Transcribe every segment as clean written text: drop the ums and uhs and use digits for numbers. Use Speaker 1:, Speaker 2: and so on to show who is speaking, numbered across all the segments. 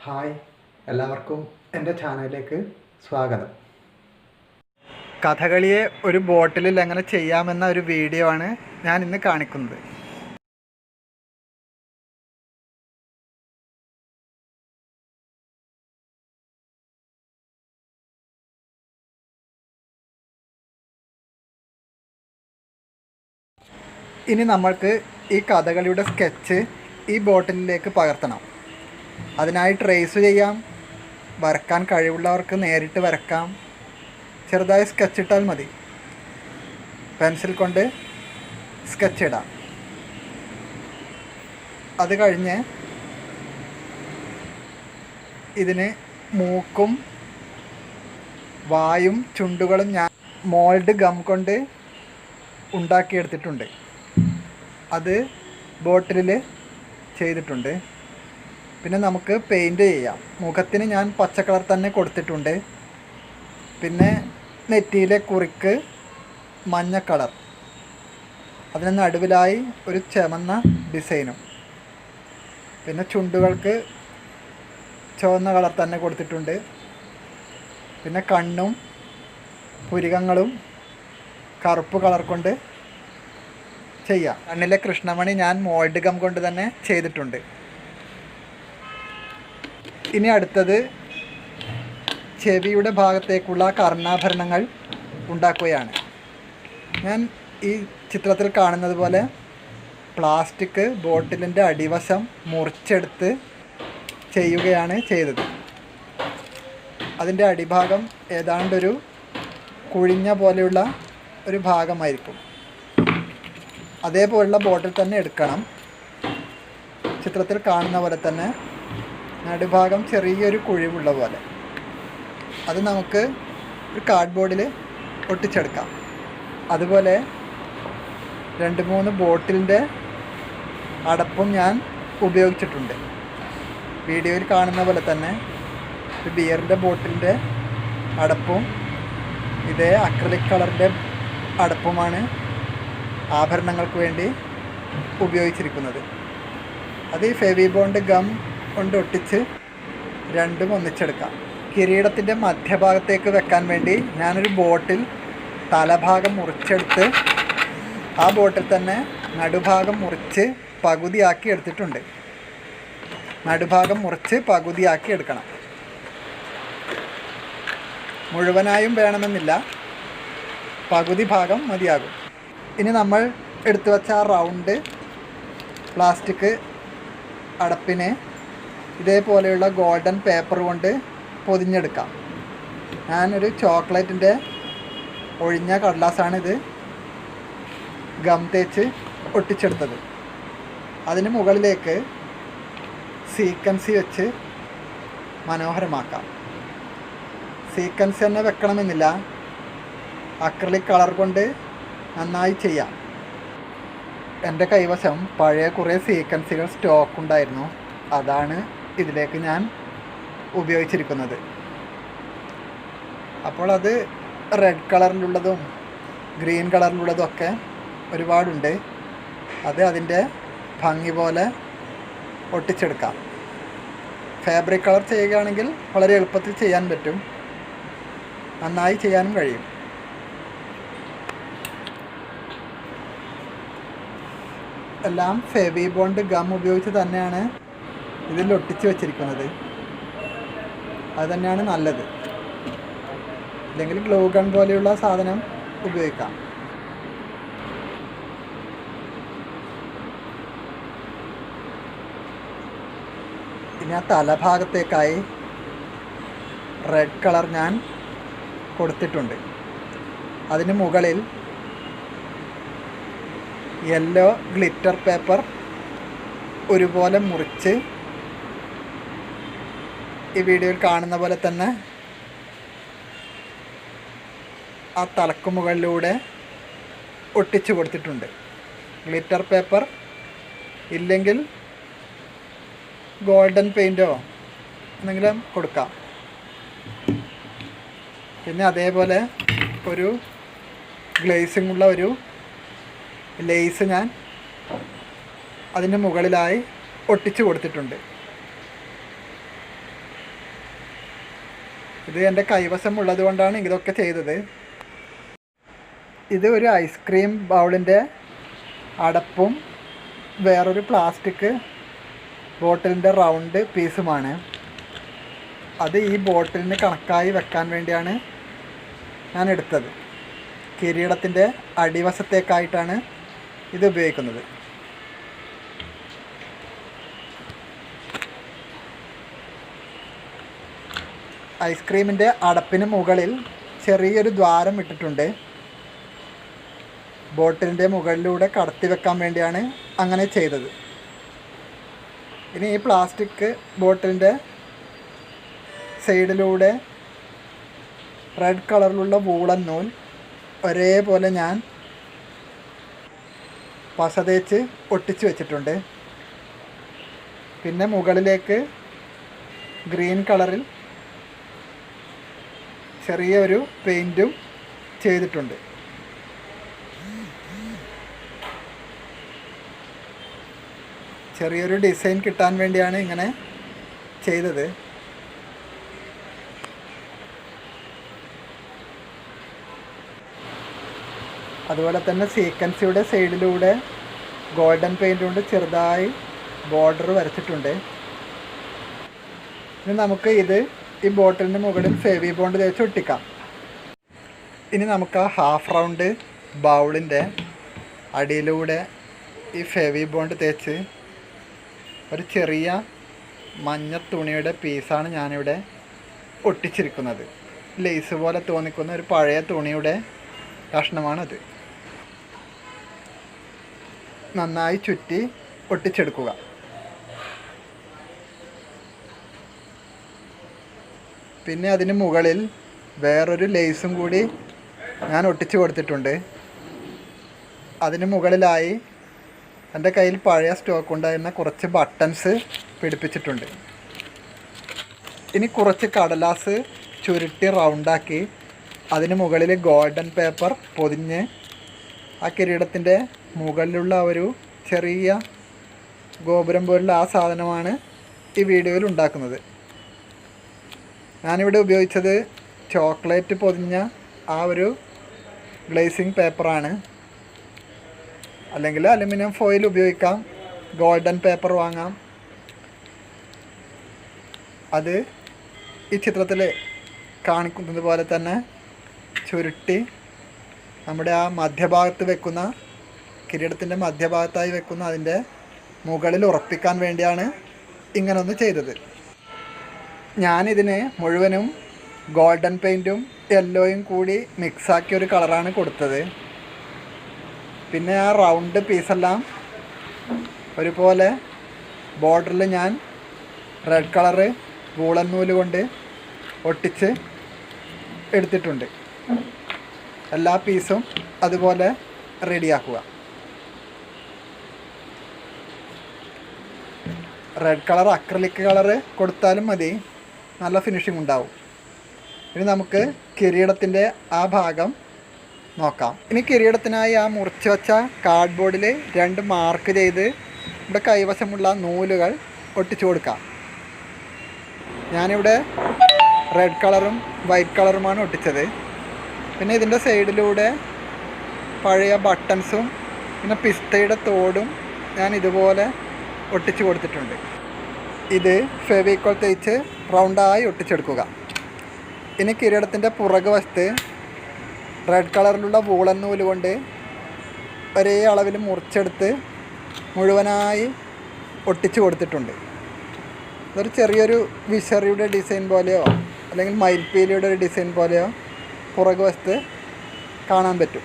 Speaker 1: Hi, എല്ലാവർക്കും എൻ്റെ ചാനലിലേക്ക് സ്വാഗതം. കഥകളിയെ ഒരു ബോട്ടിലിൽ എങ്ങനെ ചെയ്യാമെന്ന ഒരു വീഡിയോ ആണ് ഞാൻ ഇന്ന് കാണിക്കുന്നത്. ഇനി നമ്മൾക്ക് ഈ കഥകളിയുടെ സ്കെച്ച് ഈ ബോട്ടിലിലേക്ക് പകർത്തണം. അതിനായി ട്രേസ് ചെയ്യാം, വരക്കാൻ കഴിവുള്ളവർക്ക് നേരിട്ട് വരക്കാം, ചെറുതായി സ്കെച്ച് ഇട്ടാൽ മതി. പെൻസിൽ കൊണ്ട് സ്കെച്ച് ഇടാം. അത് കഴിഞ്ഞ് ഇതിന് മൂക്കും വായും ചുണ്ടുകളും ഞാൻ മോൾഡ് ഗം കൊണ്ട് ഉണ്ടാക്കിയെടുത്തിട്ടുണ്ട്. അത് ബോട്ടിലിൽ ചെയ്തിട്ടുണ്ട്. പിന്നെ നമുക്ക് പെയിൻറ്റ് ചെയ്യാം. മുഖത്തിന് ഞാൻ പച്ച കളർ തന്നെ കൊടുത്തിട്ടുണ്ട്. പിന്നെ നെറ്റിയിലെ കുറിക്ക് മഞ്ഞ കളർ, അതിന് നടുവിലായി ഒരു ചുമന്ന ഡിസൈനും, പിന്നെ ചുണ്ടുകൾക്ക് ചുവന്ന കളർ തന്നെ കൊടുത്തിട്ടുണ്ട്. പിന്നെ കണ്ണും പുരികങ്ങളും കറുപ്പ് കളർ കൊണ്ട് ചെയ്യാം. കണ്ണിലെ കൃഷ്ണമണി ഞാൻ മോൾഡ് ഗം കൊണ്ട് തന്നെ ചെയ്തിട്ടുണ്ട്. ഇനി അടുത്തത് ചെവിയുടെ ഭാഗത്തേക്കുള്ള കർണാഭരണങ്ങൾ ഉണ്ടാക്കുകയാണ്. ഞാൻ ഈ ചിത്രത്തിൽ കാണുന്നത് പോലെ പ്ലാസ്റ്റിക് ബോട്ടിലിൻ്റെ അടിവശം മുറിച്ചെടുത്ത് ചെയ്യുകയാണ് ചെയ്തത്. അതിൻ്റെ അടിഭാഗം ഏതാണ്ടൊരു കുഴിഞ്ഞ പോലെയുള്ള ഒരു ഭാഗമായിരിക്കും. അതേപോലുള്ള ബോട്ടിൽ തന്നെ എടുക്കണം. ചിത്രത്തിൽ കാണുന്ന പോലെ തന്നെ നടുഭാഗം ചെറിയൊരു കുഴിവുള്ള പോലെ. അത് നമുക്ക് ഒരു കാർഡ്ബോർഡിൽ ഒട്ടിച്ചെടുക്കാം. അതുപോലെ 2-3 ബോട്ടിലിൻ്റെ അടപ്പും ഞാൻ ഉപയോഗിച്ചിട്ടുണ്ട്. വീഡിയോയിൽ കാണുന്ന പോലെ തന്നെ ഒരു ബിയറിൻ്റെ ബോട്ടിലിൻ്റെ അടപ്പും ഇതേ അക്രിലിക് കളറിൻ്റെ അടപ്പുമാണ് ആഭരണങ്ങൾക്ക് വേണ്ടി ഉപയോഗിച്ചിരിക്കുന്നത്. അത് ഈ ഫെവിബോണ്ട് ഗം കൊണ്ട് ഒട്ടിച്ച് രണ്ടും ഒന്നിച്ചെടുക്കാം. കിരീടത്തിൻ്റെ മധ്യഭാഗത്തേക്ക് വെക്കാൻ വേണ്ടി ഞാനൊരു ബോട്ടിൽ തലഭാഗം മുറിച്ചെടുത്ത് ആ ബോട്ടിൽ തന്നെ നടുഭാഗം മുറിച്ച് പകുതിയാക്കി എടുത്തിട്ടുണ്ട്. നടുഭാഗം മുറിച്ച് പകുതിയാക്കി എടുക്കണം. മുഴുവനായും വേണമെന്നില്ല, പകുതി ഭാഗം മതിയാകും. ഇനി നമ്മൾ എടുത്തു വച്ച ആ റൗണ്ട് പ്ലാസ്റ്റിക് അടപ്പിനെ ഇതേപോലെയുള്ള ഗോൾഡൻ പേപ്പർ കൊണ്ട് പൊതിഞ്ഞെടുക്കാം. ഞാനൊരു ചോക്ലേറ്റിൻ്റെ ഒഴിഞ്ഞ കടലാസാണിത് ഗം തേച്ച് ഒട്ടിച്ചെടുത്തത്. അതിന് മുകളിലേക്ക് സീക്വൻസി വെച്ച് മനോഹരമാക്കാം. സീക്വൻസ് തന്നെ വെക്കണമെന്നില്ല, അക്രിലിക് കളർ കൊണ്ട് നന്നായി ചെയ്യാം. എൻ്റെ കൈവശം പഴയ കുറേ സീക്വൻസുകൾ സ്റ്റോക്ക് ഉണ്ടായിരുന്നു. അതാണ് ഇതിലേക്ക് ഞാൻ ഉപയോഗിച്ചിരിക്കുന്നത്. അപ്പോൾ അത് റെഡ് കളറിലുള്ളതും ഗ്രീൻ കളറിലുള്ളതും ഒക്കെ ഒരുപാടുണ്ട്. അത് അതിൻ്റെ ഭംഗി പോലെ ഒട്ടിച്ചെടുക്കാം. ഫാബ്രിക് കളർ ചെയ്യുകയാണെങ്കിൽ വളരെ എളുപ്പത്തിൽ ചെയ്യാൻ പറ്റും, നന്നായി ചെയ്യാനും കഴിയും. എല്ലാം ഫെവിബോണ്ട് ഗം ഉപയോഗിച്ച് തന്നെയാണ് ഇതിൽ ഒട്ടിച്ച് വെച്ചിരിക്കുന്നത്. അത് തന്നെയാണ് നല്ലത്. അല്ലെങ്കിൽ ഗ്ലൂ ഗൺ പോലെയുള്ള സാധനം ഉപയോഗിക്കാം. ഇനി ആ തലഭാഗത്തേക്കായി റെഡ് കളർ ഞാൻ കൊടുത്തിട്ടുണ്ട്. അതിന് മുകളിൽ യെല്ലോ ഗ്ലിറ്റർ പേപ്പർ ഒരുപോലെ മുറിച്ച് ഈ വീഡിയോയിൽ കാണുന്ന പോലെ തന്നെ ആ തലക്ക് മുകളിലൂടെ ഒട്ടിച്ചു കൊടുത്തിട്ടുണ്ട്. ഗ്ലിറ്റർ പേപ്പർ ഇല്ലെങ്കിൽ ഗോൾഡൻ പെയിൻറ്റോ എന്തെങ്കിലും കൊടുക്കാം. പിന്നെ അതേപോലെ ഒരു ഗ്ലേസിംഗ് ഉള്ള ഒരു ലേസ് ഞാൻ അതിൻ്റെ മുകളിലായി ഒട്ടിച്ചു കൊടുത്തിട്ടുണ്ട്. ഇത് എൻ്റെ കൈവശം ഉള്ളത് കൊണ്ടാണ് ഇതൊക്കെ ചെയ്തത്. ഇത് ഒരു ഐസ്ക്രീം ബൗളിൻ്റെ അടപ്പും വേറൊരു പ്ലാസ്റ്റിക് ബോട്ടിലിൻ്റെ റൗണ്ട് പീസുമാണ്. അത് ഈ ബോട്ടിലിന് കണക്കായി വെക്കാൻ വേണ്ടിയാണ് ഞാൻ എടുത്തത്. കിരീടത്തിൻ്റെ അടിവശത്തേക്കായിട്ടാണ് ഇത് ഉപയോഗിക്കുന്നത്. ഐസ്ക്രീമിൻ്റെ അടപ്പിന് മുകളിൽ ചെറിയൊരു ദ്വാരം ഇട്ടിട്ടുണ്ട്. ബോട്ടിലിൻ്റെ മുകളിലൂടെ കടത്തി വെക്കാൻ വേണ്ടിയാണ് അങ്ങനെ ചെയ്തത്. ഇനി ഈ പ്ലാസ്റ്റിക് ബോട്ടിലിൻ്റെ സൈഡിലൂടെ റെഡ് കളറിലുള്ള വൂളൻ നൂൽ ഒരേപോലെ ഞാൻ പശ തേച്ച് ഒട്ടിച്ച് വെച്ചിട്ടുണ്ട്. പിന്നെ മുകളിലേക്ക് ഗ്രീൻ കളറിൽ ചെറിയൊരു പെയിൻറ്റും ചെയ്തിട്ടുണ്ട്. ചെറിയൊരു ഡിസൈൻ കിട്ടാൻ വേണ്ടിയാണ് ഇങ്ങനെ ചെയ്തത്. അതുപോലെ തന്നെ സീക്വൻസിയുടെ സൈഡിലൂടെ ഗോൾഡൻ പെയിൻറ് കൊണ്ട് ചെറുതായി ബോർഡർ വരച്ചിട്ടുണ്ട്. ഇനി നമുക്ക് ഈ ബോട്ടിലിന് മുകളിൽ ഫെവിബോണ്ട് തേച്ച് ഒട്ടിക്കാം. ഇനി നമുക്ക് ആ ഹാഫ് റൗണ്ട് ബൗളിൻ്റെ അടിയിലൂടെ ഈ ഫെവിബോണ്ട് തേച്ച് ഒരു ചെറിയ മഞ്ഞ തുണിയുടെ പീസാണ് ഞാനിവിടെ ഒട്ടിച്ചിരിക്കുന്നത്. ലേസ് പോലെ തോന്നിക്കുന്ന ഒരു പഴയ തുണിയുടെ കഷ്ണമാണത്. നന്നായി ചുറ്റി ഒട്ടിച്ചെടുക്കുക. പിന്നെ അതിന് മുകളിൽ വേറൊരു ലേസും കൂടി ഞാൻ ഒട്ടിച്ചു കൊടുത്തിട്ടുണ്ട്. അതിന് മുകളിലായി എൻ്റെ കയ്യിൽ പഴയ സ്റ്റോക്ക് ഉണ്ടായിരുന്ന കുറച്ച് ബട്ടൺസ് പിടിപ്പിച്ചിട്ടുണ്ട്. ഇനി കുറച്ച് കടലാസ് ചുരുട്ടി റൗണ്ടാക്കി അതിന് മുകളിൽ ഗോൾഡൻ പേപ്പർ പൊതിഞ്ഞ് ആ കിരീടത്തിൻ്റെ മുകളിലുള്ള ഒരു ചെറിയ ഗോപുരം പോലുള്ള ആ സാധനമാണ് ഈ വീഡിയോയിൽ ഉണ്ടാക്കുന്നത്. ഞാനിവിടെ ഉപയോഗിച്ചത് ചോക്ലേറ്റ് പൊതിഞ്ഞ ആ ഒരു ഗ്ലേസിങ് പേപ്പറാണ്. അല്ലെങ്കിൽ അലുമിനിയം ഫോയിൽ ഉപയോഗിക്കാം, ഗോൾഡൻ പേപ്പർ വാങ്ങാം. അത് ഈ ചിത്രത്തിൽ കാണിക്കുന്നത് പോലെ തന്നെ ചുരുട്ടി നമ്മുടെ ആ മധ്യഭാഗത്ത് വെക്കുന്ന കിരീടത്തിൻ്റെ മധ്യഭാഗത്തായി വെക്കുന്ന അതിൻ്റെ മുകളിൽ ഉറപ്പിക്കാൻ വേണ്ടിയാണ് ഇങ്ങനൊന്ന് ചെയ്തത്. ഞാനിതിന് മുഴുവനും ഗോൾഡൻ പെയിൻറ്റും യെല്ലോയും കൂടി മിക്സാക്കിയൊരു കളറാണ് കൊടുത്തത്. പിന്നെ ആ റൗണ്ട് പീസെല്ലാം ഒരുപോലെ ബോർഡറിൽ ഞാൻ റെഡ് കളറ് വൂളൻ നൂല് കൊണ്ട് ഒട്ടിച്ച് എടുത്തിട്ടുണ്ട്. എല്ലാ പീസും അതുപോലെ റെഡിയാക്കുക. റെഡ് കളർ അക്രിലിക് കളറ് കൊടുത്താലും മതി, നല്ല ഫിനിഷിംഗ് ഉണ്ടാവും. ഇനി നമുക്ക് കിരീടത്തിൻ്റെ ആ ഭാഗം നോക്കാം. ഇനി കിരീടത്തിനായി ആ മുറിച്ച് വെച്ച കാർഡ്ബോർഡിൽ 2 മാർക്ക് ചെയ്ത് ഇവിടെ കൈവശമുള്ള നൂലുകൾ ഒട്ടിച്ചു കൊടുക്കാം. ഞാനിവിടെ റെഡ് കളറും വൈറ്റ് കളറുമാണ് ഒട്ടിച്ചത്. പിന്നെ ഇതിൻ്റെ സൈഡിലൂടെ പഴയ ബട്ടൺസും പിന്നെ പിസ്തയുടെ തോടും ഞാൻ ഇതുപോലെ ഒട്ടിച്ചു കൊടുത്തിട്ടുണ്ട്. ഇത് ഫെവിക്കോൾ തേച്ച് റൗണ്ടായി ഒട്ടിച്ചെടുക്കുക. ഇനി കിരീടത്തിൻ്റെ പുറകു വശത്ത് റെഡ് കളറിലുള്ള വൂളൻ നൂല് കൊണ്ട് ഒരേ അളവിൽ മുറിച്ചെടുത്ത് മുഴുവനായി ഒട്ടിച്ചു കൊടുത്തിട്ടുണ്ട്. ഇതൊരു ചെറിയൊരു വിശറിയുടെ ഡിസൈൻ പോലെയോ അല്ലെങ്കിൽ മയിൽപ്പീലിയുടെ ഒരു ഡിസൈൻ പോലെയോ പുറകു വശത്ത് കാണാൻ പറ്റും.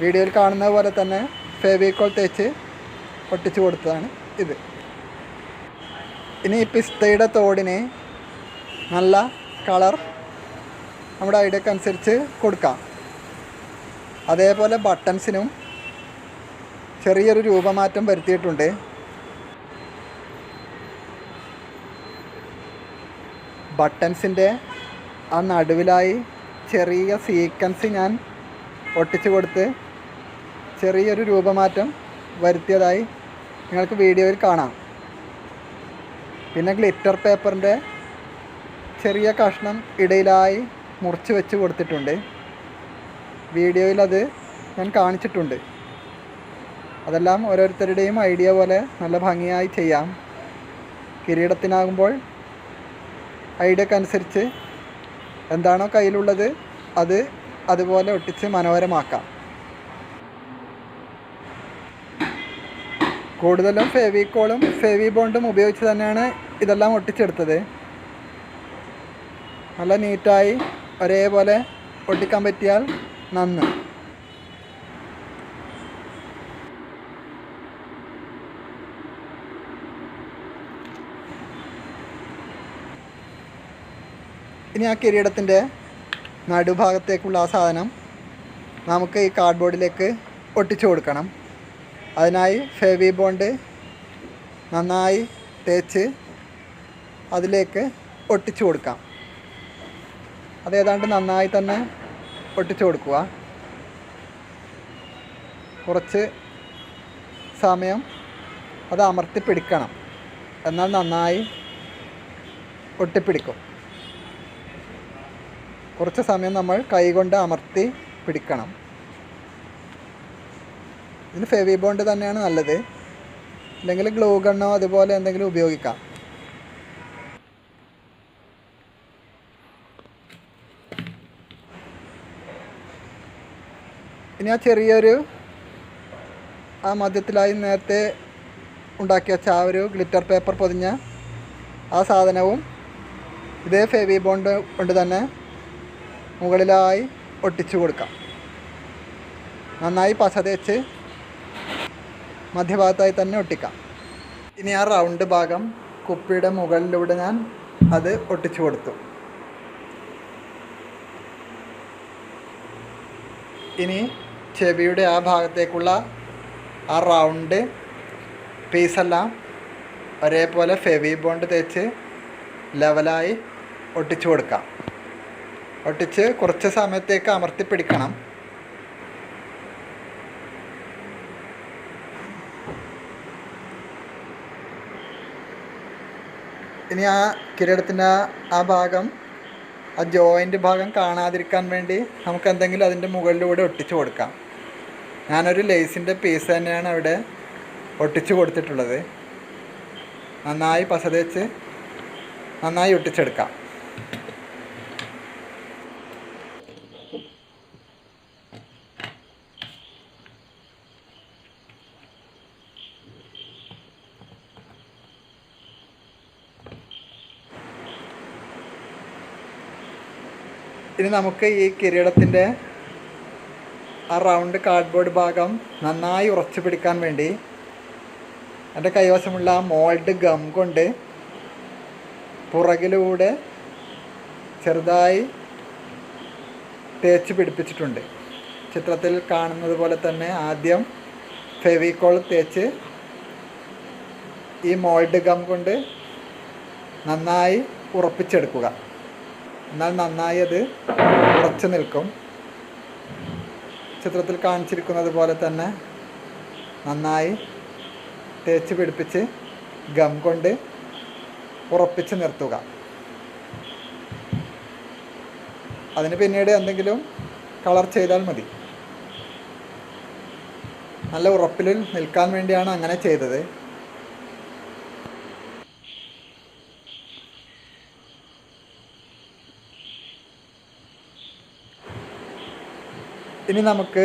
Speaker 1: വീഡിയോയിൽ കാണുന്നത് പോലെ തന്നെ ഫെവിക്കോൾ തേച്ച് ഒട്ടിച്ചു കൊടുത്തതാണ് ഇത്. ഇനി ഈ പിസ്തയുടെ തോടിന് നല്ല കളർ നമ്മുടെ ഐഡിയക്ക് അനുസരിച്ച് കൊടുക്കാം. അതേപോലെ ബട്ടൺസിനും ചെറിയൊരു രൂപമാറ്റം വരുത്തിയിട്ടുണ്ട്. ബട്ടൺസിൻ്റെ ആ നടുവിലായി ചെറിയ സീക്വൻസ് ഞാൻ ഒട്ടിച്ചു കൊടുത്ത് ചെറിയൊരു രൂപമാറ്റം വരുത്തിയതായി നിങ്ങൾക്ക് വീഡിയോയിൽ കാണാം. പിന്നെ ഗ്ലിറ്റർ പേപ്പറിൻ്റെ ചെറിയ കഷ്ണം ഇടയിലായി മുറിച്ച് വെച്ച് കൊടുത്തിട്ടുണ്ട്. വീഡിയോയിൽ അത് ഞാൻ കാണിച്ചിട്ടുണ്ട്. അതെല്ലാം ഓരോരുത്തരുടെയും ഐഡിയ പോലെ നല്ല ഭംഗിയായി ചെയ്യാം. കിരീടത്തിനാകുമ്പോൾ ഐഡിയക്കനുസരിച്ച് എന്താണോ കയ്യിലുള്ളത് അത് അതുപോലെ ഒട്ടിച്ച് മനോഹരമാക്കാം. കൂടുതലും ഫെവിക്കോളും ഫെവിബോണ്ടും ഉപയോഗിച്ച് തന്നെയാണ് ഇതെല്ലാം ഒട്ടിച്ചെടുത്തത്. നല്ല നീറ്റായി ഒരേപോലെ ഒട്ടിക്കാൻ പറ്റിയാൽ നന്ന്. ഇനി ആ കിരീടത്തിൻ്റെ നടുഭാഗത്തേക്കുള്ള ആ സാധനം നമുക്ക് ഈ കാർഡ്ബോർഡിലേക്ക് ഒട്ടിച്ചു കൊടുക്കണം. അതിനായി ഫെവിബോണ്ട് നന്നായി തേച്ച് അതിലേക്ക് ഒട്ടിച്ചു കൊടുക്കാം. അതേതാണ്ട് നന്നായി തന്നെ ഒട്ടിച്ചു കൊടുക്കുക. കുറച്ച് സമയം അത് അമർത്തി പിടിക്കണം, എന്നാൽ നന്നായി ഒട്ടിപ്പിടിക്കും. കുറച്ച് സമയം നമ്മൾ കൈകൊണ്ട് അമർത്തി പിടിക്കണം. ഇതിന് ഫെവിബോണ്ട് തന്നെയാണ് നല്ലത്, അല്ലെങ്കിൽ ഗ്ലൂ ഗണ്ണോ അതുപോലെ എന്തെങ്കിലും ഉപയോഗിക്കാം. ഇനി ആ ചെറിയൊരു ആ മധ്യത്തിലായി നേരത്തെ ഉണ്ടാക്കി വെച്ച ആ ഒരു ഗ്ലിറ്റർ പേപ്പർ പൊതിഞ്ഞ ആ സാധനവും ഇതേ ഫെവിബോണ്ട് കൊണ്ട് തന്നെ മുകളിലായി ഒട്ടിച്ചു കൊടുക്കാം. നന്നായി പശ തേച്ച് മധ്യഭാഗത്തായി തന്നെ ഒട്ടിക്കാം. ഇനി ആ റൗണ്ട് ഭാഗം കുപ്പിയുടെ മുകളിലൂടെ ഞാൻ അത് ഒട്ടിച്ചു കൊടുത്തു. ഇനി ചെവിയുടെ ആ ഭാഗത്തേക്കുള്ള ആ റൗണ്ട് പീസെല്ലാം ഒരേപോലെ ഫെവിബോണ്ട് തേച്ച് ലെവലായി ഒട്ടിച്ചു കൊടുക്കാം. ഒട്ടിച്ച് കുറച്ച് സമയത്തേക്ക് അമർത്തി പിടിക്കണം. ഇനി ആ കിരീടത്തിൻ്റെ ആ ഭാഗം, ആ ജോയിൻ്റ് ഭാഗം കാണാതിരിക്കാൻ വേണ്ടി നമുക്ക് എന്തെങ്കിലും അതിൻ്റെ മുകളിലൂടെ ഒട്ടിച്ചു കൊടുക്കാം. ഞാനൊരു ലേസിൻ്റെ പീസ് തന്നെയാണ് അവിടെ ഒട്ടിച്ചു കൊടുത്തിട്ടുള്ളത്. നന്നായി പശ തേച്ച് നന്നായി ഒട്ടിച്ചെടുക്കാം. ഇനി നമുക്ക് ഈ കിരീടത്തിൻ്റെ ആ റൗണ്ട് കാർഡ്ബോർഡ് ഭാഗം നന്നായി ഉറച്ചു പിടിക്കാൻ വേണ്ടി എൻ്റെ കൈവശമുള്ള ആ മോൾഡ് ഗം കൊണ്ട് പുറകിലൂടെ ചെറുതായി തേച്ച് പിടിപ്പിച്ചിട്ടുണ്ട്. ചിത്രത്തിൽ കാണുന്നത് പോലെ തന്നെ ആദ്യം ഫെവിക്കോൾ തേച്ച് ഈ മോൾഡ് ഗം കൊണ്ട് നന്നായി ഉറപ്പിച്ചെടുക്കുക. എന്നാൽ നന്നായി അത് ഉറച്ചു നിൽക്കും. ചിത്രത്തിൽ കാണിച്ചിരിക്കുന്നത് പോലെ തന്നെ നന്നായി തേച്ച് പിടിപ്പിച്ച് ഗം കൊണ്ട് ഉറപ്പിച്ച് നിർത്തുക. അതിന് പിന്നീട് എന്തെങ്കിലും കളർ ചെയ്താൽ മതി. നല്ല ഉറപ്പിൽ നിൽക്കാൻ വേണ്ടിയാണ് അങ്ങനെ ചെയ്തത്. ഇനി നമുക്ക്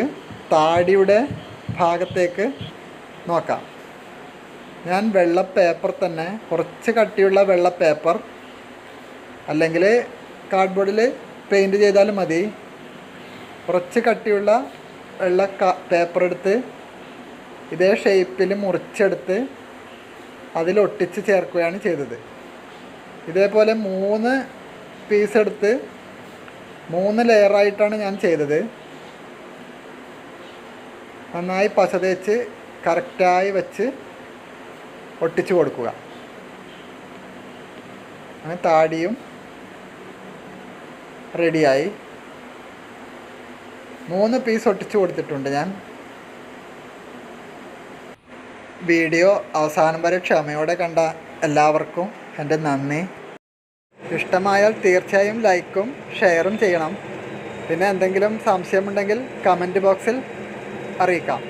Speaker 1: താടിയുടെ ഭാഗത്തേക്ക് നോക്കാം. ഞാൻ വെള്ള പേപ്പർ തന്നെ, കുറച്ച് കട്ടിയുള്ള വെള്ള പേപ്പർ, അല്ലെങ്കിൽ കാർഡ്ബോർഡിൽ പെയിൻറ് ചെയ്താലും മതി. കുറച്ച് കട്ടിയുള്ള വെള്ള പേപ്പർ എടുത്ത് ഇതേ ഷേപ്പിൽ മുറിച്ചെടുത്ത് അതിലൊട്ടിച്ച് ചേർക്കുകയാണ് ചെയ്തത്. ഇതേപോലെ 3 പീസ് എടുത്ത് 3 ലെയറായിട്ടാണ് ഞാൻ ചെയ്തത്. നന്നായി പശ തേച്ച് കറക്റ്റായി വെച്ച് ഒട്ടിച്ചു കൊടുക്കുക. അങ്ങനെ താടിയും റെഡിയായി. 3 പീസ് ഒട്ടിച്ചു കൊടുത്തിട്ടുണ്ട് ഞാൻ. വീഡിയോ അവസാനം വരെ ക്ഷമയോടെ കണ്ട എല്ലാവർക്കും എൻ്റെ നന്ദി. ഇഷ്ടമായാൽ തീർച്ചയായും ലൈക്കും ഷെയറും ചെയ്യണം. പിന്നെ എന്തെങ്കിലും സംശയമുണ്ടെങ്കിൽ കമൻറ്റ് ബോക്സിൽ അറിയിക്കാം.